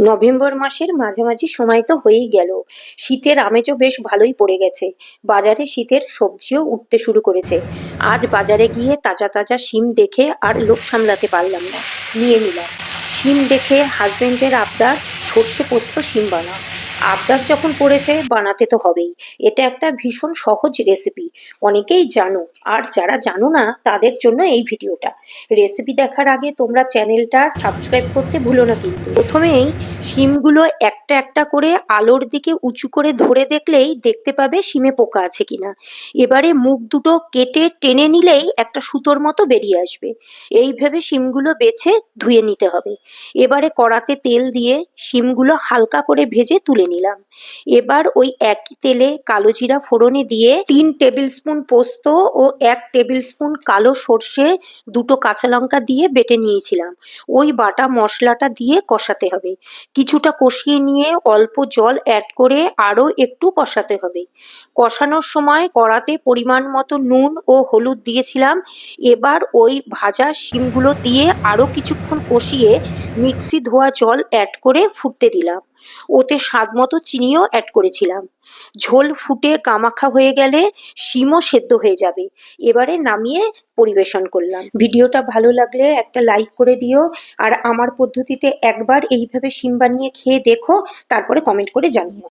November মাসের মাঝামাঝি সময় তো হয়েই গেল। শীতের আমেজও বেশ ভালোই পড়ে গেছে। বাজারে শীতের সবজিও উঠতে শুরু করেছে। আজ বাজারে গিয়ে তাজা তাজা শিম দেখে আর লোভ সামলাতে পারলাম না, নিয়ে নিলাম। শিম দেখে হাজবেন্ডের আবদার, সর্ষে পোস্ত শিম বানাও। আবদার যখন পড়েছে বানাতে তো হবেই। এটা একটা ভীষণ সহজ রেসিপি, অনেকেই জানো। আর যারা জানো না তাদের জন্য এই ভিডিওটা। রেসিপি দেখার আগে তোমরা চ্যানেলটা সাবস্ক্রাইব করতে ভুলো না কিন্তু। প্রথমেই শিমগুলো একটা একটা করে আলোর দিকে উঁচু করে ধরে দেখলেই দেখতে পাবে শিমে পোকা আছে কিনা। এবারে মুখ দুটো কেটে টেনে নিলেই একটা সুতোর মতো বেরিয়ে আসবে। এই ভেবে শিমগুলো বেছে ধুয়ে নিতে হবে। এবারে কড়াতে তেল দিয়ে শিমগুলো হালকা করে ভেজে তুলে নিলাম। এবার ওই একই তেলে কালো জিরা ফোড়নে দিয়ে 3 টেবিল স্পুন পোস্ত ও 1 টেবিল স্পুন কালো সর্ষে, 2 কাঁচা লঙ্কা দিয়ে বেটে নিয়েছিলাম। ওই বাটা মশলাটা দিয়ে কষাতে হবে। কিছুটা কষিয়ে নিয়ে অল্প জল অ্যাড করে আরও একটু কষাতে হবে। কষানোর সময় কড়াতে পরিমাণ মতো নুন ও হলুদ দিয়েছিলাম। এবার ওই ভাজা শিমগুলো দিয়ে আরও কিছুক্ষণ কষিয়ে মিক্সি ধোয়া জল অ্যাড করে ফুটতে দিলাম। ওতে স্বাদ মতো চিনিও অ্যাড করেছিলাম। ঝোল ফুটে গামাখা হয়ে গেলে শিমও সেদ্ধ হয়ে যাবে। এবারে নামিয়ে পরিবেশন করলাম। ভিডিওটা ভালো লাগলে একটা লাইক করে দিও। আর আমার পদ্ধতিতে একবার এইভাবে শিম বানিয়ে খেয়ে দেখো, তারপরে কমেন্ট করে জানিও।